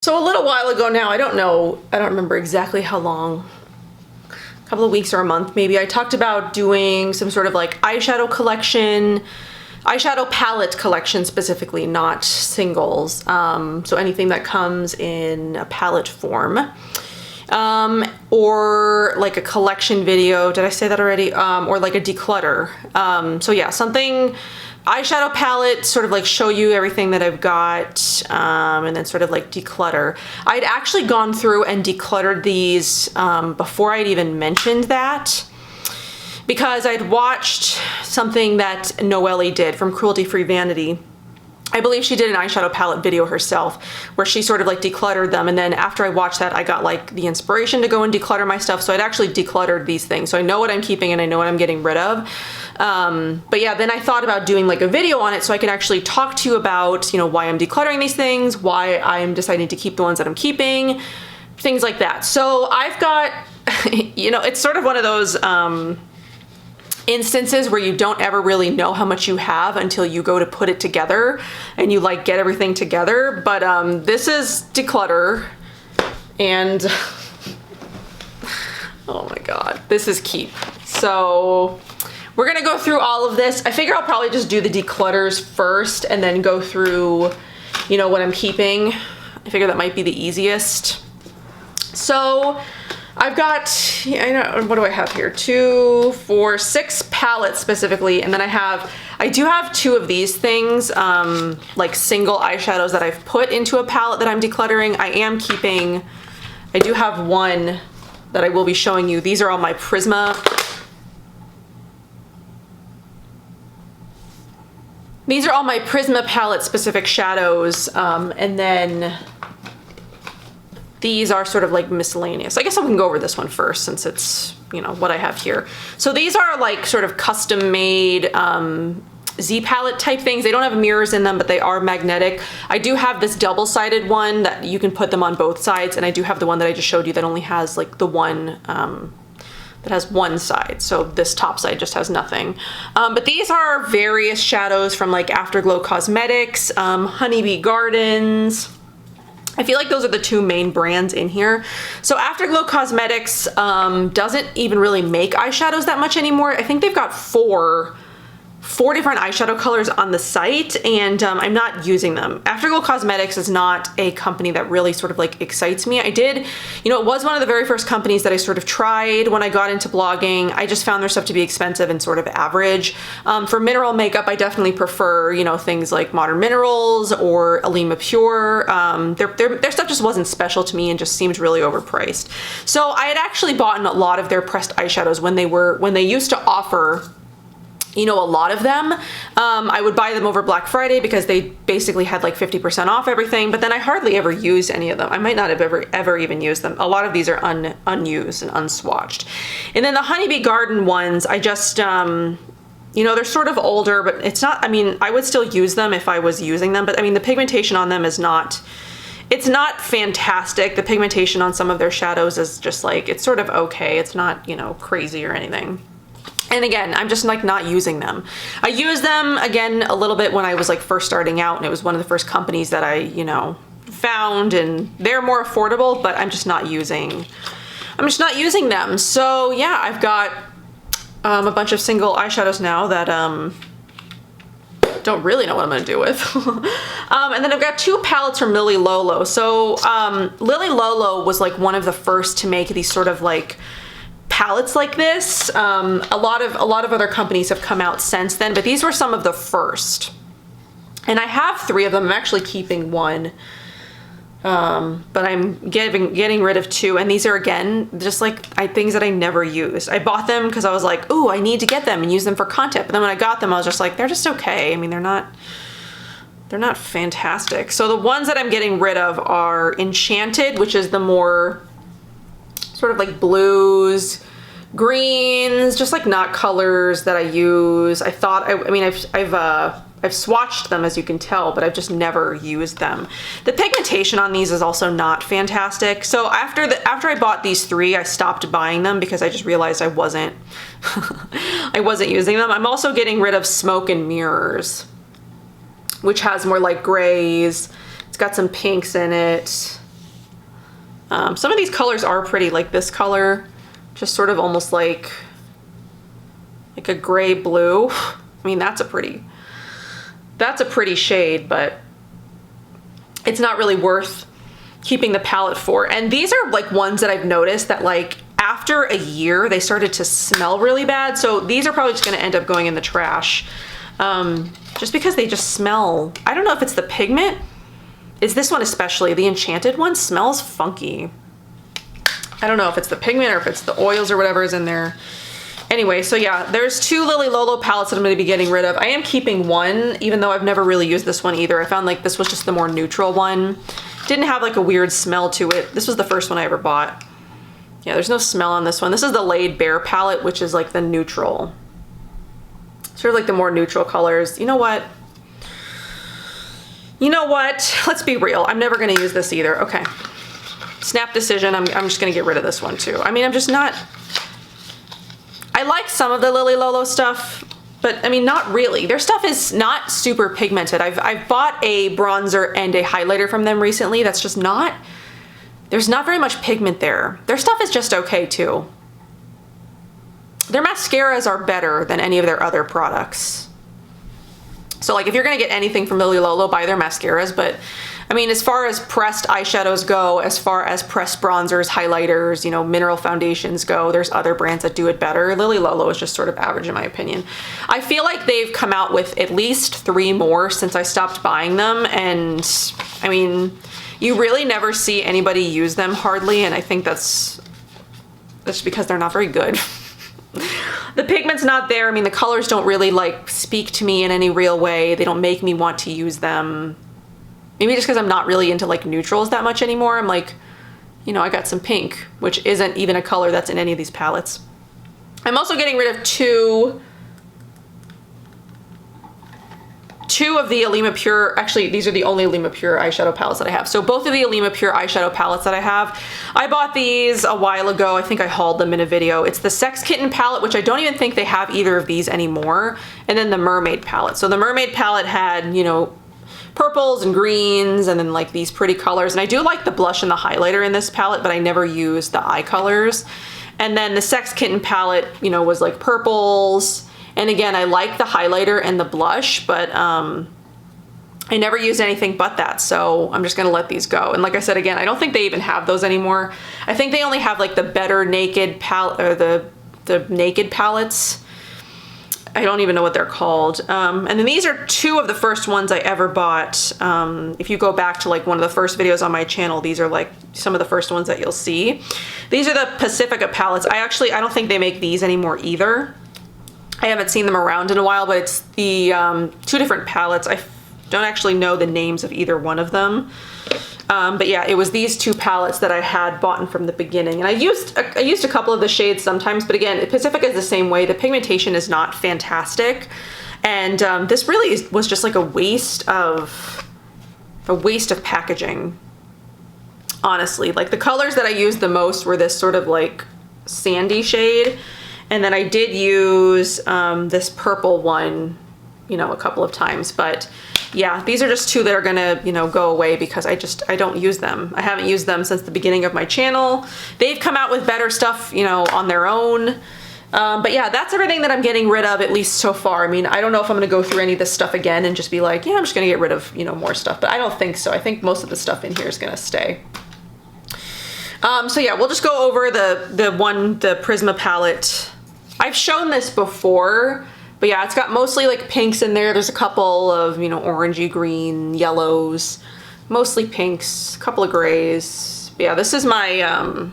So a little while ago now, I don't remember exactly how long, a couple of weeks or a month maybe, I talked about doing some sort of like eyeshadow collection, eyeshadow palette collection specifically, not singles. So anything that comes in a palette form. Or like a collection video, did I say that already? Or like a declutter. So yeah, something, eyeshadow palette, sort of like show you everything that I've got, and then sort of like declutter. I'd actually gone through and decluttered these before I'd even mentioned that, because I'd watched something that Noelle did from Cruelty Free Vanity. I believe she did an eyeshadow palette video herself where she sort of like decluttered them, and then after I watched that I got like the inspiration to go and declutter my stuff, so I'd actually decluttered these things, so I know what I'm keeping and I know what I'm getting rid of. But yeah, then I thought about doing like a video on it so I can actually talk to you about, you know, why I'm decluttering these things, why I'm deciding to keep the ones that I'm keeping, things like that. So I've got, you know, it's sort of one of those instances where you don't ever really know how much you have until you go to put it together and you like get everything together. But this is declutter, and oh my god, this is keep. So we're gonna go through all of this. I figure I'll probably just do the declutters first and then go through, you know, what I'm keeping. I figure that might be the easiest. So I've got, I know, what do I have here? 2, 4, 6 palettes specifically, and then I do have 2 of these things, like single eyeshadows that I've put into a palette that I'm decluttering. I do have one that I will be showing you. These are all my Prisma. These are all my Prisma palette specific shadows, and then these are sort of like miscellaneous. I guess I can go over this one first since it's, you know, what I have here. So these are like sort of custom made Z palette type things. They don't have mirrors in them, but they are magnetic. I do have this double-sided one that you can put them on both sides, and I do have the one that I just showed you that only has like the one, that has one side. So this top side just has nothing. But these are various shadows from like Afterglow Cosmetics, Honeybee Gardens. I feel like those are the 2 main brands in here. So Afterglow Cosmetics doesn't even really make eyeshadows that much anymore. I think they've got 4 different eyeshadow colors on the site, and I'm not using them. Afterglow Cosmetics is not a company that really sort of like excites me. I did, you know, it was one of the very first companies that I sort of tried when I got into blogging. I just found their stuff to be expensive and sort of average. For mineral makeup, I definitely prefer, you know, things like Modern Minerals or Lima Pure. Their stuff just wasn't special to me and just seemed really overpriced. So I had actually bought a lot of their pressed eyeshadows when they used to offer, you know, a lot of them. I would buy them over Black Friday because they basically had like 50% off everything, but then I hardly ever used any of them. I might not have ever even used them. A lot of these are unused and unswatched. And then the Honeybee Garden ones, I just, you know, they're sort of older, but it's not, I mean, I would still use them if I was using them, but I mean, the pigmentation on them is not, it's not fantastic. The pigmentation on some of their shadows is just like, it's sort of okay. It's not, you know, crazy or anything. And again, I'm just like not using them. I used them again a little bit when I was like first starting out, and it was one of the first companies that I, you know, found, and they're more affordable, but I'm just not using them. So yeah, I've got a bunch of single eyeshadows now that don't really know what I'm gonna do with. And then I've got 2 palettes from Lily Lolo. So Lily Lolo was like one of the first to make these sort of like palettes like this. A lot of other companies have come out since then, but these were some of the first. And I have 3 of them. I'm actually keeping 1, but I'm getting rid of 2. And these are, again, just like things that I never used. I bought them because I was like, ooh, I need to get them and use them for content. But then when I got them, I was just like, they're just okay. I mean, they're not fantastic. So the ones that I'm getting rid of are Enchanted, which is the more sort of like blues, greens, just like not colors that I use. I mean, I've swatched them, as you can tell, but I've just never used them. The pigmentation on these is also not fantastic. So after I bought these 3, I stopped buying them because I just realized I wasn't using them. I'm also getting rid of Smoke and Mirrors, which has more like grays. It's got some pinks in it. Some of these colors are pretty, like this color, just sort of almost like a gray blue. I mean, that's a pretty shade, but it's not really worth keeping the palette for. And these are like ones that I've noticed that like after a year, they started to smell really bad. So these are probably just gonna end up going in the trash. Just because they just smell, I don't know if it's the pigment. It's this one especially, the Enchanted one smells funky. I don't know if it's the pigment or if it's the oils or whatever is in there. Anyway, so yeah, there's 2 Lily Lolo palettes that I'm gonna be getting rid of. I am keeping one, even though I've never really used this one either. I found like this was just the more neutral one. Didn't have like a weird smell to it. This was the first one I ever bought. Yeah, there's no smell on this one. This is the Laid Bare palette, which is like the neutral. Sort of like the more neutral colors. You know what? You know what? Let's be real. I'm never gonna use this either. Okay. Snap decision. I'm just gonna get rid of this one too. I mean, I'm just not... I like some of the Lily Lolo stuff, but I mean, not really. Their stuff is not super pigmented. I've bought a bronzer and a highlighter from them recently. That's just not, there's not very much pigment there. Their stuff is just okay too. Their mascaras are better than any of their other products. So like if you're gonna get anything from Lily Lolo, buy their mascaras, but I mean, as far as pressed eyeshadows go, as far as pressed bronzers, highlighters, you know, mineral foundations go, there's other brands that do it better. Lily Lolo is just sort of average in my opinion. I feel like they've come out with at least 3 more since I stopped buying them. And I mean, you really never see anybody use them hardly. And I think that's because they're not very good. The pigment's not there. I mean, the colors don't really like speak to me in any real way. They don't make me want to use them. Maybe just because I'm not really into like neutrals that much anymore. I'm like, you know, I got some pink, which isn't even a color that's in any of these palettes. I'm also getting rid of two of the Lima Pure, actually these are the only Lima Pure eyeshadow palettes that I have. So both of the Lima Pure eyeshadow palettes that I have, I bought these a while ago. I think I hauled them in a video. It's the Sex Kitten palette, which I don't even think they have either of these anymore. And then the Mermaid palette. So the Mermaid palette had, you know, purples and greens and then like these pretty colors. And I do like the blush and the highlighter in this palette, but I never use the eye colors. And then the Sex Kitten palette, you know, was like purples. And again, I like the highlighter and the blush, but I never used anything but that. So I'm just gonna let these go. And like I said, again, I don't think they even have those anymore. I think they only have like the Better Naked palette, or the Naked palettes. I don't even know what they're called. And then these are 2 of the first ones I ever bought. If you go back to like one of the first videos on my channel, these are like some of the first ones that you'll see. These are the Pacifica palettes. I don't think they make these anymore either. I haven't seen them around in a while, but it's the 2 different palettes. I don't actually know the names of either one of them. But yeah, it was these 2 palettes that I had bought from the beginning. And I used a couple of the shades sometimes, but again, Pacifica is the same way. The pigmentation is not fantastic. And this really was just like a waste of packaging, honestly. Like the colors that I used the most were this sort of like sandy shade. And then I did use this purple one, you know, a couple of times, but yeah, these are just 2 that are gonna, you know, go away because I don't use them. I haven't used them since the beginning of my channel. They've come out with better stuff, you know, on their own. But yeah, that's everything that I'm getting rid of, at least so far. I mean, I don't know if I'm gonna go through any of this stuff again and just be like, yeah, I'm just gonna get rid of, you know, more stuff, but I don't think so. I think most of the stuff in here is gonna stay. So yeah, we'll just go over the Prisma palette. I've shown this before, but yeah, it's got mostly like pinks in there. There's a couple of, you know, orangey green, yellows, mostly pinks, a couple of grays. But yeah, this is my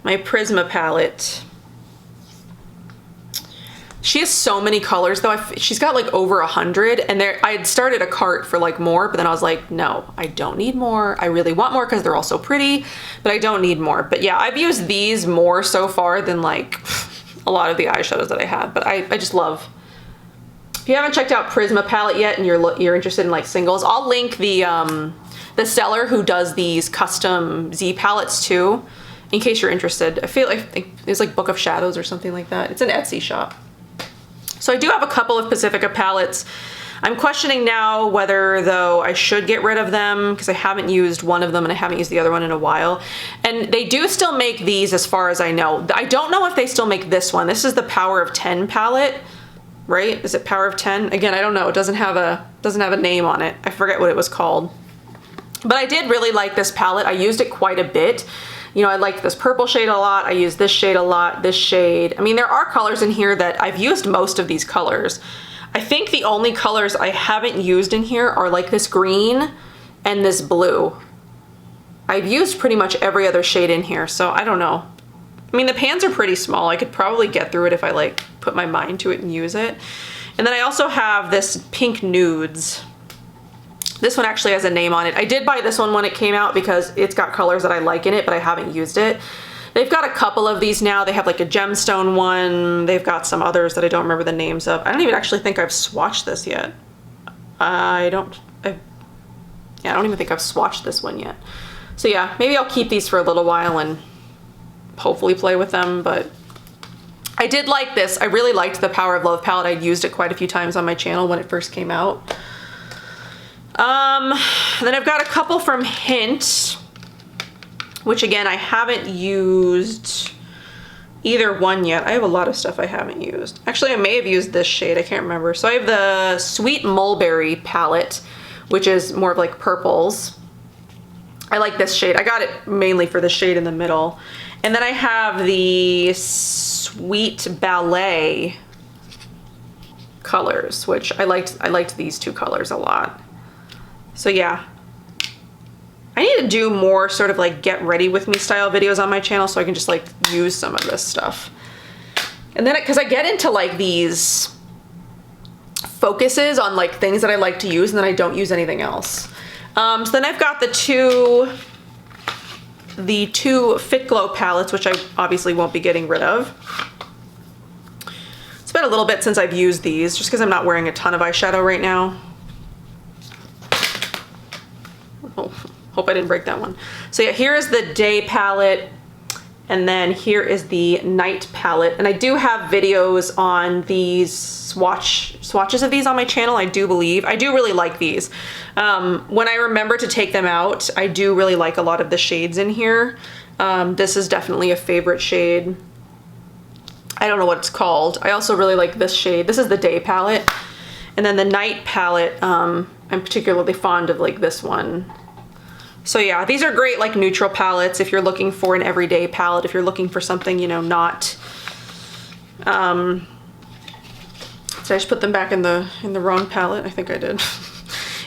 my Prisma palette. She has so many colors though. She's got like over 100, and I had started a cart for like more, but then I was like, no, I don't need more. I really want more because they're all so pretty, but I don't need more. But yeah, I've used these more so far than like a lot of the eyeshadows that I have, but I just love. If you haven't checked out Prisma palette yet and you're interested in like singles, I'll link the seller who does these custom Z palettes too, in case you're interested. I think it's like Book of Shadows or something like that. It's an Etsy shop. So I do have a couple of Pacifica palettes. I'm questioning now whether, though, I should get rid of them because I haven't used one of them and I haven't used the other one in a while. And they do still make these as far as I know. I don't know if they still make this one. This is the Power of 10 palette, right? Is it Power of 10? Again, I don't know. It doesn't have a name on it. I forget what it was called. But I did really like this palette. I used it quite a bit. You know, I liked this purple shade a lot. I used this shade a lot, this shade. I mean, there are colors in here that I've used most of these colors. I think the only colors I haven't used in here are like this green and this blue. I've used pretty much every other shade in here, so I don't know. I mean, the pans are pretty small. I could probably get through it if I like put my mind to it and use it. And then I also have this Pink Nudes. This one actually has a name on it. I did buy this one when it came out because it's got colors that I like in it, but I haven't used it. They've got a couple of these now. They have like a gemstone one. They've got some others that I don't remember the names of. I don't even actually think I've swatched this yet. I don't even think I've swatched this one yet. So yeah, maybe I'll keep these for a little while and hopefully play with them, but I did like this. I really liked the Power of Love palette. I used it quite a few times on my channel when it first came out. Then I've got a couple from Hint, which again, I haven't used either one yet. I have a lot of stuff I haven't used. Actually, I may have used this shade, I can't remember. So I have the Sweet Mulberry palette, which is more of like purples. I like this shade. I got it mainly for the shade in the middle. And then I have the Sweet Ballet colors, which I liked these two colors a lot. So yeah, I need to do more sort of like get ready with me style videos on my channel so I can just like use some of this stuff. And then, cause I get into like these focuses on like things that I like to use and then I don't use anything else. So then I've got the two Fit Glow palettes, which I obviously won't be getting rid of. It's been a little bit since I've used these just because I'm not wearing a ton of eyeshadow right now. Oh, hope I didn't break that one. So yeah, here is the Day palette, and then here is the Night palette. And I do have videos on these swatches of these on my channel, I do believe. I do really like these. When I remember to take them out, I do really like a lot of the shades in here. This is definitely a favorite shade. I don't know what it's called. I also really like this shade. This is the Day palette. And then the Night palette, I'm particularly fond of like this one. So yeah, these are great like neutral palettes if you're looking for an everyday palette, if you're looking for something, you know, not, did I just put them back in the wrong palette? I think I did.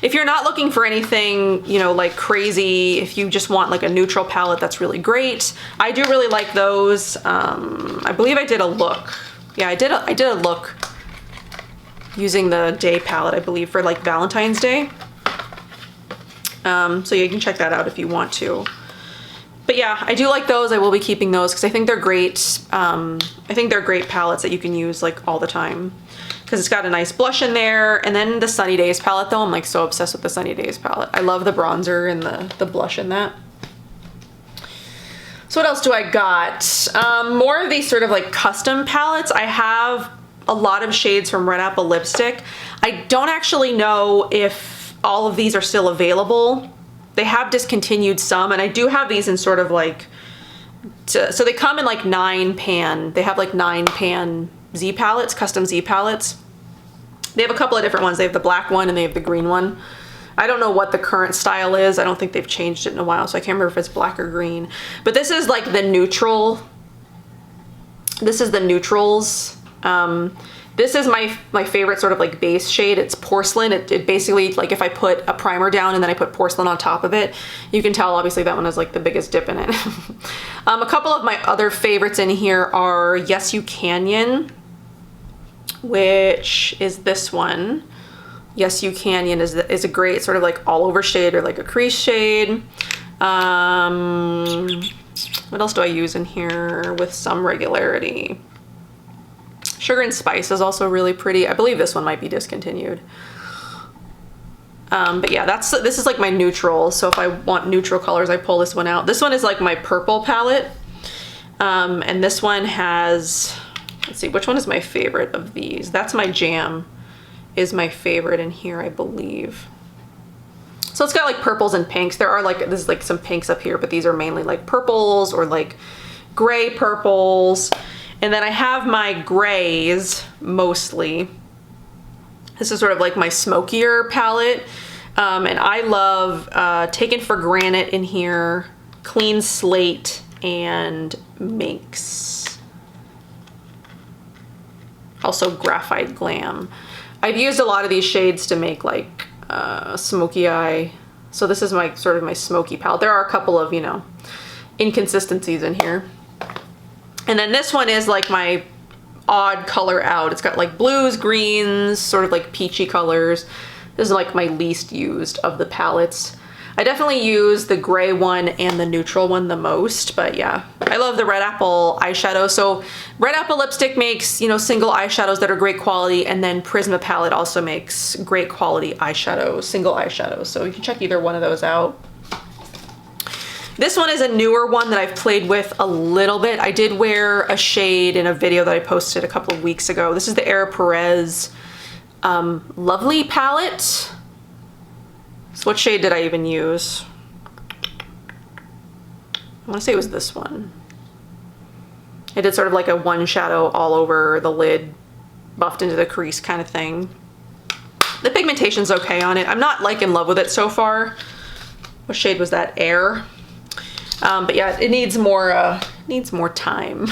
If you're not looking for anything, you know, like crazy, if you just want like a neutral palette, that's really great. I do really like those. I believe I did a look. Yeah, I did a look using the Day palette, I believe, for like Valentine's Day. So yeah, you can check that out if you want to. But yeah, I do like those. I will be keeping those because I think they're great. I think they're great palettes that you can use like all the time because it's got a nice blush in there. And then the Sunny Days palette though, I'm like so obsessed with the Sunny Days palette. I love the bronzer and the blush in that. So what else do I got? More of these sort of like custom palettes. I have a lot of shades from Red Apple Lipstick. I don't actually know if all of these are still available. They have discontinued some, and I do have these in sort of like, so they come in like 9-pan. They have like 9-pan Z palettes, custom Z palettes. They have a couple of different ones. They have the black one and they have the green one. I don't know what the current style is. I don't think they've changed it in a while, so I can't remember if it's black or green. But this is like the neutral. This is the neutrals. This is my favorite sort of like base shade. It's porcelain. It basically, like if I put a primer down and then I put porcelain on top of it, you can tell obviously that one has like the biggest dip in it. A couple of my other favorites in here are Yes You Canyon, which is this one. Yes You Canyon is a great sort of like all over shade or like a crease shade. What else do I use in here with some regularity? Sugar and Spice is also really pretty. I believe this one might be discontinued. But yeah, this is like my neutral. So if I want neutral colors, I pull this one out. This one is like my purple palette. And this one has, let's see, which one is my favorite of these? That's my jam. is my favorite in here, I believe. So it's got like purples and pinks. There are like, there's like some pinks up here, but these are mainly like purples or like gray purples. And then I have my grays mostly. This is sort of like my smokier palette. And I love Taken for Granite in here, Clean Slate, and Minx. Also Graphite Glam. I've used a lot of these shades to make like smoky eye. So this is my sort of my smoky palette. There are a couple of, you know, inconsistencies in here. And then this one is like my odd color out. It's got like blues, greens, sort of like peachy colors. This is like my least used of the palettes. I definitely use the gray one and the neutral one the most, but yeah, I love the Red Apple eyeshadow. So Red Apple lipstick makes, you know, single eyeshadows that are great quality, and then Prisma palette also makes great quality eyeshadows, single eyeshadows. So you can check either one of those out. This one is a newer one that I've played with a little bit. I did wear a shade in a video that I posted a couple of weeks ago. This is the Perez Lovely palette. So what shade did I even use? I want to say it was this one. I did sort of like a one shadow all over the lid, buffed into the crease kind of thing. The pigmentation's okay on it. I'm not like in love with it so far. What shade was that? Air. But yeah, it needs more time.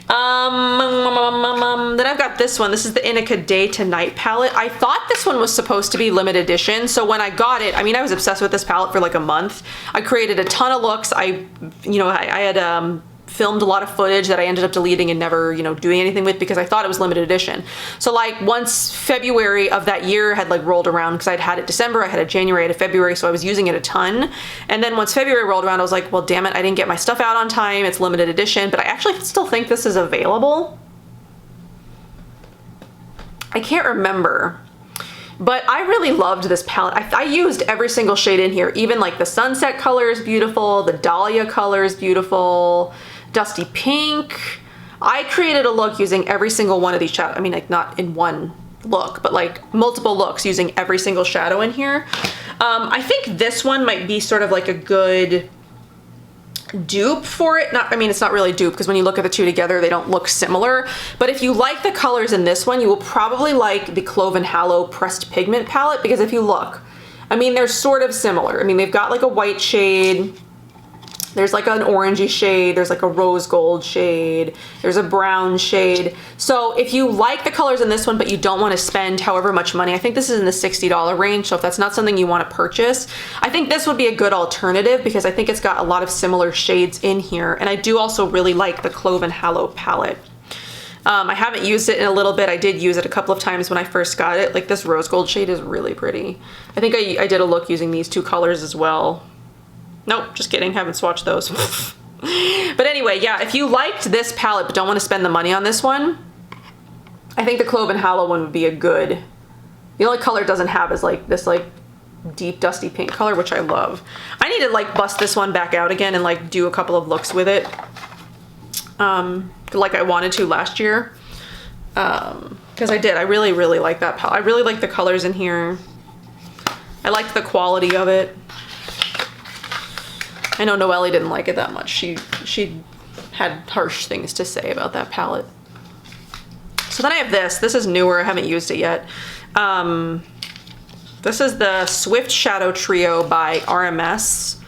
Then I've got this one. This is the Innoko Day to Night palette. I thought this one was supposed to be limited edition. So when I got it, I mean, I was obsessed with this palette for like a month. I created a ton of looks. I had filmed a lot of footage that I ended up deleting and never, you know, doing anything with because I thought it was limited edition. So like once February of that year had like rolled around, because I'd had it December, I had it January, I had it February, so I was using it a ton. And then once February rolled around, I was like, well, damn it, I didn't get my stuff out on time. It's limited edition, but I actually still think this is available. I can't remember. But I really loved this palette. I used every single shade in here. Even like the sunset color is beautiful. The dahlia color is beautiful. Dusty pink. I created a look using every single one of these shadows. I mean, like not in one look, but like multiple looks using every single shadow in here. I think this one might be sort of like a good dupe for it. I mean, it's not really dupe because when you look at the two together, they don't look similar. But if you like the colors in this one, you will probably like the Cloven Hallow Pressed Pigment palette, because if you look, I mean, they're sort of similar. I mean, they've got like a white shade. There's like an orangey shade, there's like a rose gold shade, there's a brown shade. So if you like the colors in this one, but you don't want to spend however much money, I think this is in the $60 range. So if that's not something you want to purchase, I think this would be a good alternative because I think it's got a lot of similar shades in here. And I do also really like the Cloven Hallow palette. I haven't used it in a little bit. I did use it a couple of times when I first got it. Like this rose gold shade is really pretty. I think I did a look using these two colors as well. Nope, just kidding, haven't swatched those. But anyway, yeah, if you liked this palette but don't want to spend the money on this one, I think the Cloven Hallow one would be a good. The only color it doesn't have is like this like deep dusty pink color, which I love. I need to like bust this one back out again and like do a couple of looks with it. Like I wanted to last year. Because I did, I really like that palette. I really like the colors in here. I liked the quality of it. I know Noelle didn't like it that much. She had harsh things to say about that palette. So then I have this. This is newer. I haven't used it yet. This is the Swift Shadow Trio by RMS.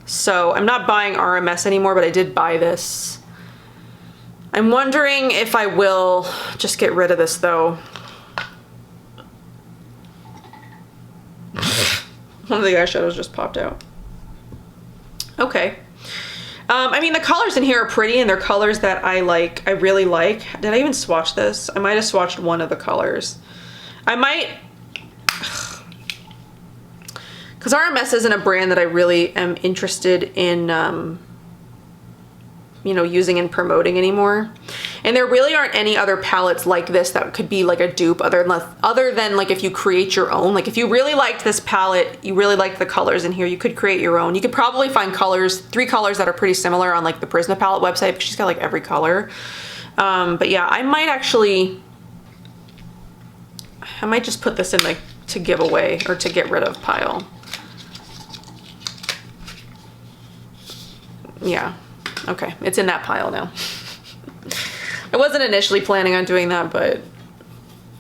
So I'm not buying RMS anymore, but I did buy this. I'm wondering if I will just get rid of this though. One of the eyeshadows just popped out. Okay. I mean, the colors in here are pretty and they're colors that I like. I really like. Did I even swatch this? I might have swatched one of the colors. I might, because RMS isn't a brand that I really am interested in, you know, using and promoting anymore. And there really aren't any other palettes like this that could be like a dupe other than like if you create your own. Like if you really liked this palette, you really liked the colors in here, you could create your own. You could probably find colors, 3 colors that are pretty similar on like the Prisma palette website, because she's got like every color. But yeah, I might actually I might just put this in the to give away or to get rid of pile. Yeah, okay, it's in that pile now. I wasn't initially planning on doing that, but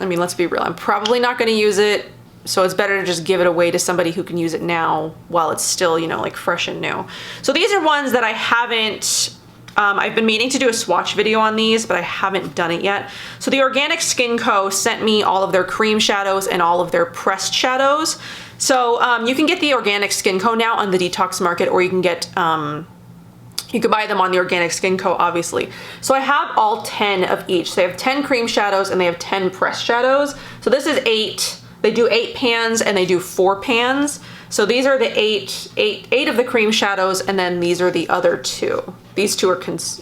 I mean, let's be real, I'm probably not gonna use it, so it's better to just give it away to somebody who can use it now while it's still, you know, like fresh and new. So these are ones that I haven't, I've been meaning to do a swatch video on these, but I haven't done it yet. So the Organic Skin Co. sent me all of their cream shadows and all of their pressed shadows. So you can get the Organic Skin Co. now on the Detox Market, or you can get, you can buy them on the Organic Skin Co. obviously. So I have all 10 of each. They have 10 cream shadows and they have 10 pressed shadows. So this is 8. They do 8 pans and they do 4 pans. So these are the eight of the cream shadows, and then these are the other 2. These 2 are it's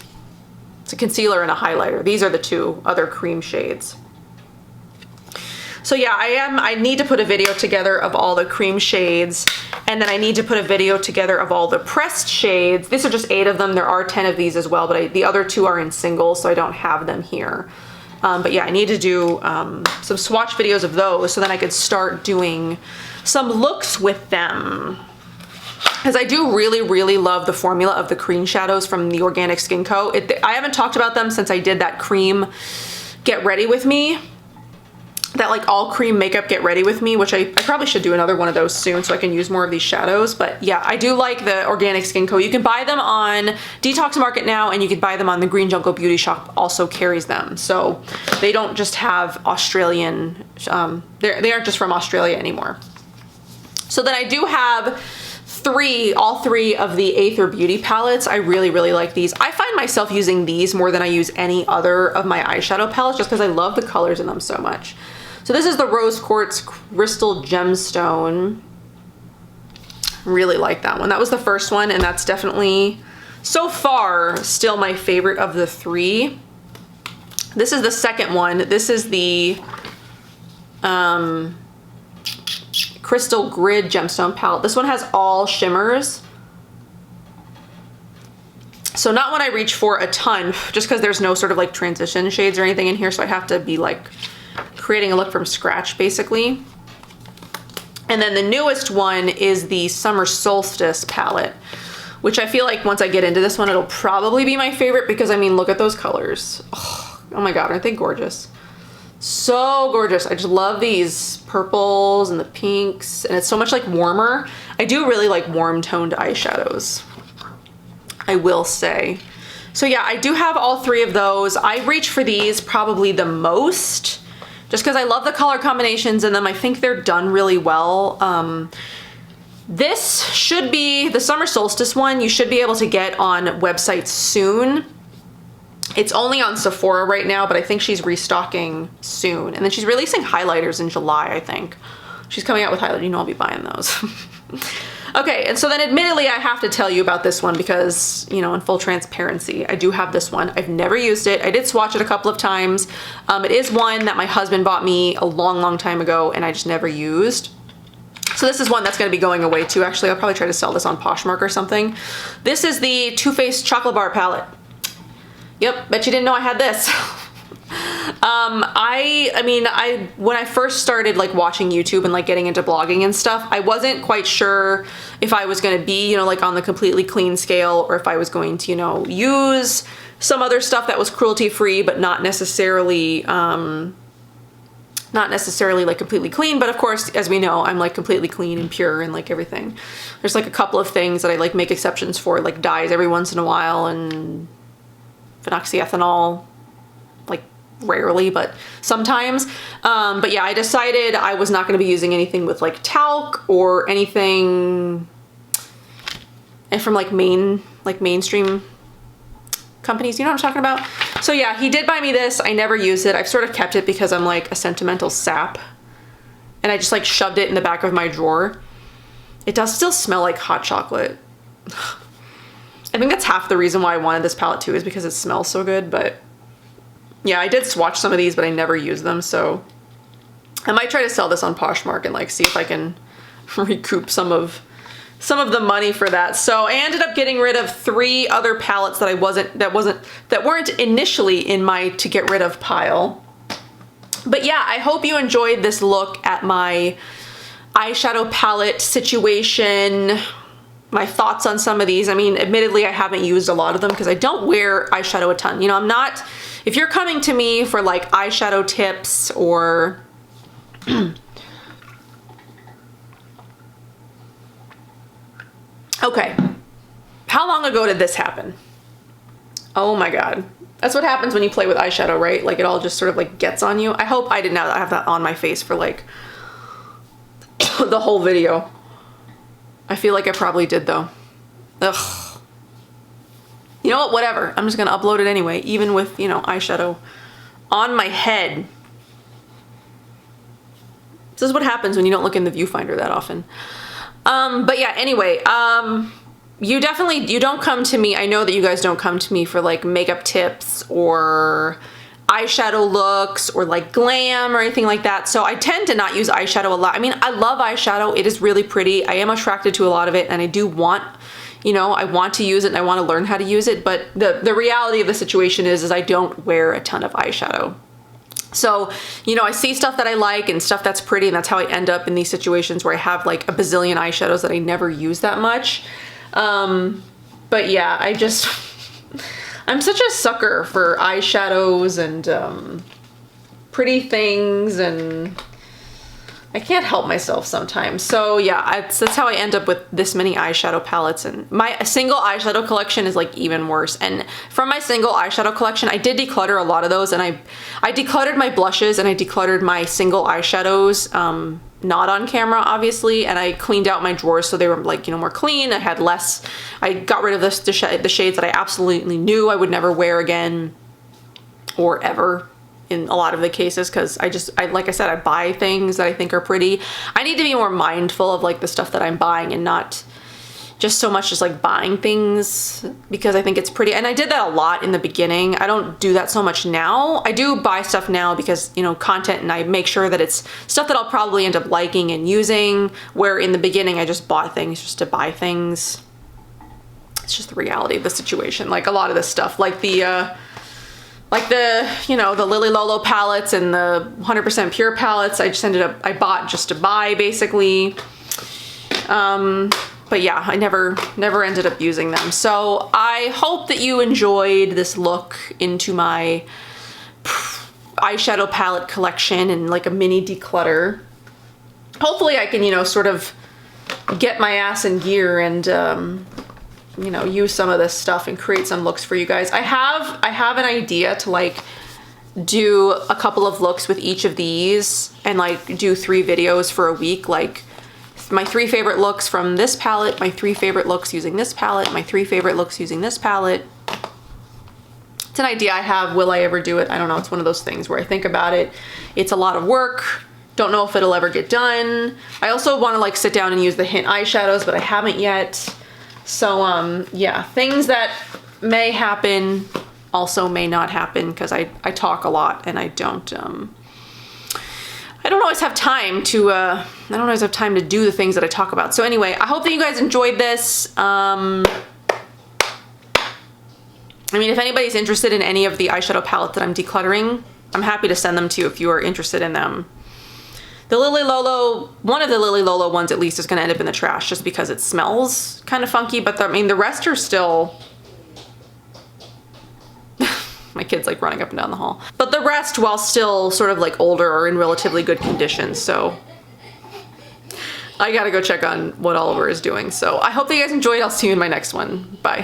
a concealer and a highlighter. These are the 2 other cream shades. So yeah, I need to put a video together of all the cream shades, and then I need to put a video together of all the pressed shades. These are just 8 of them. There are 10 of these as well, but the other 2 are in singles, so I don't have them here. But yeah, I need to do some swatch videos of those so then I could start doing some looks with them. Because I do really, really love the formula of the cream shadows from the Organic Skin Co. I haven't talked about them since I did that cream Get Ready With Me. That like all cream makeup Get Ready With Me, which I probably should do another one of those soon so I can use more of these shadows. But yeah, I do like the Organic Skin Co. You can buy them on Detox Market now, and you can buy them on the Green Jungle Beauty Shop also carries them. So they don't just have Australian, they aren't just from Australia anymore. So then I do have all three of the Aether Beauty palettes. I really, really like these. I find myself using these more than I use any other of my eyeshadow palettes just because I love the colors in them so much. So this is the Rose Quartz Crystal Gemstone. Really like that one. That was the first one, and that's definitely, so far, still my favorite of the 3. This is the second one. This is the Crystal Grid Gemstone palette. This one has all shimmers. So not one I reach for a ton, just because there's no sort of like transition shades or anything in here, so I have to be like creating a look from scratch basically. And then the newest one is the Summer Solstice palette, which I feel like once I get into this one, it'll probably be my favorite because I mean, look at those colors. Oh my God, aren't they gorgeous? So gorgeous. I just love these purples and the pinks, and it's so much like warmer. I do really like warm toned eyeshadows, I will say. So yeah, I do have all 3 of those. I reach for these probably the most just because I love the color combinations in them. I think they're done really well. This should be the Summer Solstice one. You should be able to get on websites soon. It's only on Sephora right now, but I think she's restocking soon. And then she's releasing highlighters in July, I think. She's coming out with highlighters. You know I'll be buying those. Okay, and so then admittedly I have to tell you about this one because, you know, in full transparency, I do have this one. I've never used it. I did swatch it a couple of times. It is one that my husband bought me a long, long time ago and I just never used. So this is one that's going to be going away too. Actually, I'll probably try to sell this on Poshmark or something. This is the Too Faced Chocolate Bar palette. Yep, bet you didn't know I had this. I mean, when I first started like watching YouTube and like getting into blogging and stuff, I wasn't quite sure if I was going to be, you know, like on the completely clean scale, or if I was going to, you know, use some other stuff that was cruelty free, but not necessarily like completely clean. But of course, as we know, I'm like completely clean and pure and like everything. There's like a couple of things that I like make exceptions for, like dyes every once in a while and phenoxyethanol, like rarely, but sometimes. But yeah, I decided I was not going to be using anything with like talc or anything and from like mainstream companies. You know what I'm talking about? So yeah, he did buy me this. I never used it. I've sort of kept it because I'm like a sentimental sap, and I just like shoved it in the back of my drawer. It does still smell like hot chocolate. I think that's half the reason why I wanted this palette too, is because it smells so good. But yeah, I did swatch some of these, but I never used them. So I might try to sell this on Poshmark and like see if I can recoup some of the money for that. So I ended up getting rid of 3 other palettes that weren't initially in my to get rid of pile. But yeah, I hope you enjoyed this look at my eyeshadow palette situation, my thoughts on some of these. I mean, admittedly, I haven't used a lot of them because I don't wear eyeshadow a ton. You know, I'm not, if you're coming to me for like eyeshadow tips or okay, how long ago did this happen? Oh my God. That's what happens when you play with eyeshadow, right? Like it all just sort of like gets on you. I hope I did not have that on my face for like the whole video. I feel like I probably did though. Ugh. You know what? Whatever. I'm just gonna upload it anyway, even with, you know, eyeshadow on my head. This is what happens when you don't look in the viewfinder that often. But yeah, anyway, you don't come to me. I know that you guys don't come to me for like makeup tips or eyeshadow looks or like glam or anything like that. So I tend to not use eyeshadow a lot. I mean, I love eyeshadow. It is really pretty. I am attracted to a lot of it and I do want, you know, I want to use it and I want to learn how to use it. But the reality of the situation is I don't wear a ton of eyeshadow. So, you know, I see stuff that I like and stuff that's pretty, and that's how I end up in these situations where I have like a bazillion eyeshadows that I never use that much. But yeah, I'm such a sucker for eyeshadows and pretty things, and I can't help myself sometimes. So yeah, that's how I end up with this many eyeshadow palettes, and my single eyeshadow collection is like even worse. And from my single eyeshadow collection, I did declutter a lot of those, and I decluttered my blushes and I decluttered my single eyeshadows, not on camera obviously, and I cleaned out my drawers so they were like, you know, more clean. I had less, I got rid of the shades that I absolutely knew I would never wear again or ever in a lot of the cases, because like I said, I buy things that I think are pretty. I need to be more mindful of like the stuff that I'm buying and not just so much just like buying things because I think it's pretty. And I did that a lot in the beginning. I don't do that so much now. I do buy stuff now because, you know, content, and I make sure that it's stuff that I'll probably end up liking and using, where in the beginning I just bought things just to buy things. It's just the reality of the situation. Like a lot of this stuff, like the you know, the Lily Lolo palettes and the 100% Pure palettes, I bought just to buy basically. But yeah, I never ended up using them. So I hope that you enjoyed this look into my eyeshadow palette collection and like a mini declutter. Hopefully I can, you know, sort of get my ass in gear and, you know, use some of this stuff and create some looks for you guys. I have an idea to like do a couple of looks with each of these and like do 3 videos for a week, like my 3 favorite looks from this palette, my 3 favorite looks using this palette, my 3 favorite looks using this palette. It's an idea I have. Will I ever do it? I don't know. It's one of those things where I think about it. It's a lot of work. Don't know if it'll ever get done. I also want to like sit down and use the hint eyeshadows, but I haven't yet. So yeah, things that may happen also may not happen because I talk a lot and I don't always have time to do the things that I talk about. So anyway, I hope that you guys enjoyed this. I mean, if anybody's interested in any of the eyeshadow palettes that I'm decluttering, I'm happy to send them to you if you are interested in them. The Lily Lolo, one of the Lily Lolo ones at least is gonna end up in the trash just because it smells kind of funky, but I mean, the rest are still, my kid's like running up and down the hall. But the rest, while still sort of like older, are in relatively good condition, so I gotta go check on what Oliver is doing. So I hope that you guys enjoyed. I'll see you in my next one. Bye.